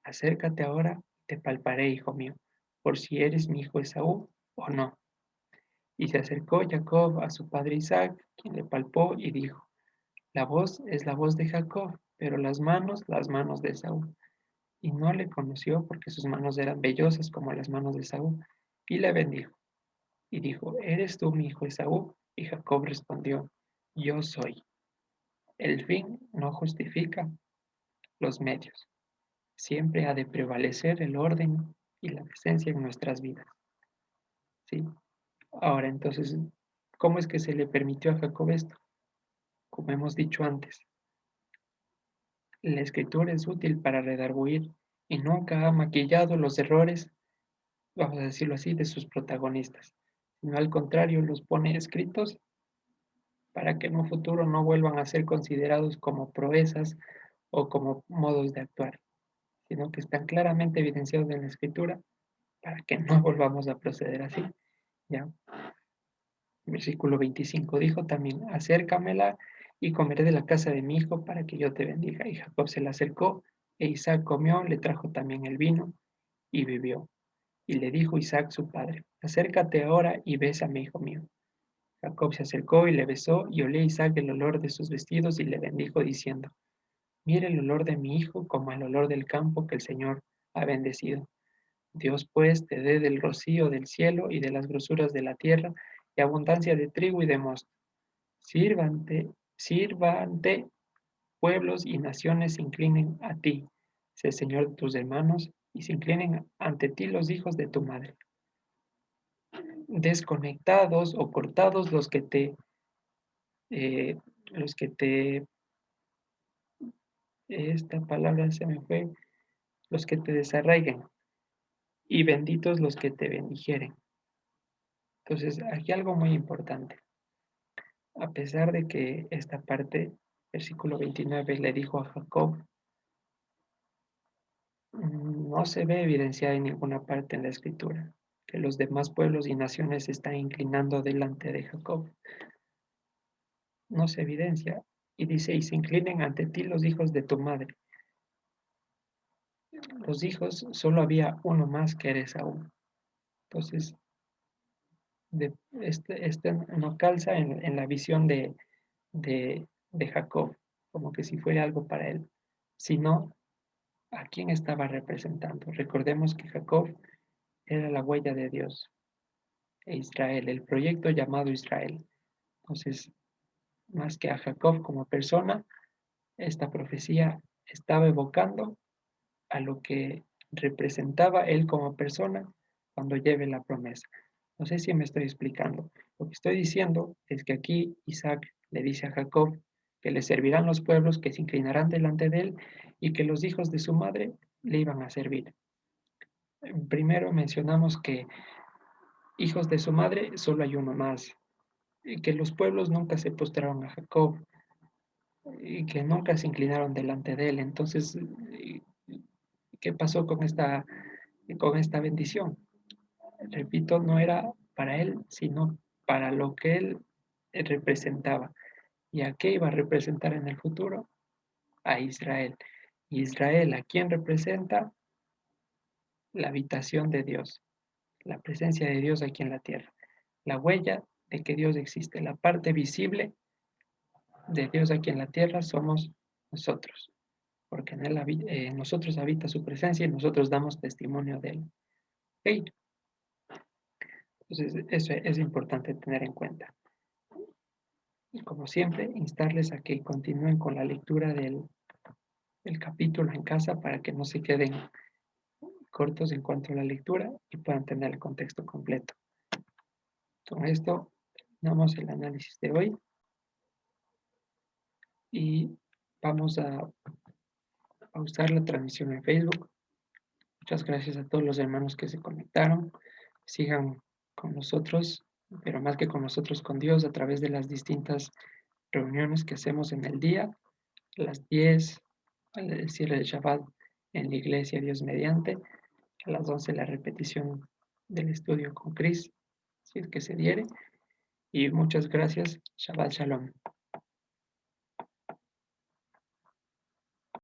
acércate ahora, te palparé, hijo mío, por si eres mi hijo Esaú o no. Y se acercó Jacob a su padre Isaac, quien le palpó y dijo, la voz es la voz de Jacob, pero las manos de Esaú. Y no le conoció porque sus manos eran vellosas como las manos de Esaú. Y le bendijo. Y dijo, ¿eres tú mi hijo Esaú? Y Jacob respondió, yo soy. El fin no justifica los medios. Siempre ha de prevalecer el orden y la decencia en nuestras vidas. ¿Sí? Ahora, entonces, ¿cómo es que se le permitió a Jacob esto? Como hemos dicho antes, la escritura es útil para redarguir y nunca ha maquillado los errores, vamos a decirlo así, de sus protagonistas, sino al contrario, los pone escritos para que en un futuro no vuelvan a ser considerados como proezas o como modos de actuar, sino que están claramente evidenciados en la escritura para que no volvamos a proceder así. ¿Ya? Versículo 25 dijo también, acércamela y comeré de la casa de mi hijo para que yo te bendiga. Y Jacob se la acercó e Isaac comió, le trajo también el vino y bebió. Y le dijo Isaac su padre, acércate ahora y bésame, hijo mío. Jacob se acercó y le besó y olía Isaac el olor de sus vestidos y le bendijo diciendo, mire el olor de mi hijo como el olor del campo que el Señor ha bendecido. Dios pues te dé del rocío del cielo y de las grosuras de la tierra y abundancia de trigo y de mosto. Sírvante pueblos y naciones se inclinen a ti, sé Señor de tus hermanos, y se inclinen ante ti los hijos de tu madre. Desconectados o cortados eh, los que te, esta palabra se me fue, los que te desarraiguen, y benditos los que te bendijeren. Entonces, aquí algo muy importante. A pesar de que esta parte, versículo 29, le dijo a Jacob, no se ve evidenciada en ninguna parte en la escritura que los demás pueblos y naciones se están inclinando delante de Jacob. No se evidencia. Y dice, y se inclinen ante ti los hijos de tu madre. Los hijos, solo había uno más que era Esaú. Entonces, este no calza en la visión de Jacob, como que si fuera algo para él, sino a quién estaba representando. Recordemos que Jacob era la huella de Dios e Israel, el proyecto llamado Israel. Entonces, más que a Jacob como persona, esta profecía estaba evocando a lo que representaba él como persona cuando lleve la promesa. No sé si me estoy explicando. Lo que estoy diciendo es que aquí Isaac le dice a Jacob que le servirán los pueblos, que se inclinarán delante de él y que los hijos de su madre le iban a servir. Primero mencionamos que hijos de su madre solo hay uno más, y que los pueblos nunca se postraron a Jacob y que nunca se inclinaron delante de él. Entonces, ¿qué pasó con esta bendición? Repito, no era para él, sino para lo que él representaba. ¿Y a qué iba a representar en el futuro? A Israel. Israel, ¿a quién representa? La habitación de Dios, la presencia de Dios aquí en la tierra, la huella de que Dios existe, la parte visible de Dios aquí en la tierra somos nosotros, porque en él nosotros habita su presencia y nosotros damos testimonio de él. ¿Okay? Entonces, eso es importante tener en cuenta. Y como siempre, instarles a que continúen con la lectura del capítulo en casa para que no se queden cortos en cuanto a la lectura y puedan tener el contexto completo. Con esto, terminamos el análisis de hoy y vamos a pausar la transmisión en Facebook. Muchas gracias a todos los hermanos que se conectaron. Sigan con nosotros, pero más que con nosotros, con Dios, a través de las distintas reuniones que hacemos en el día, a las 10, al cierre de Shabbat en la iglesia, Dios mediante, a las 11 la repetición del estudio con Chris, si es que se diere. Y muchas gracias. Shabbat Shalom.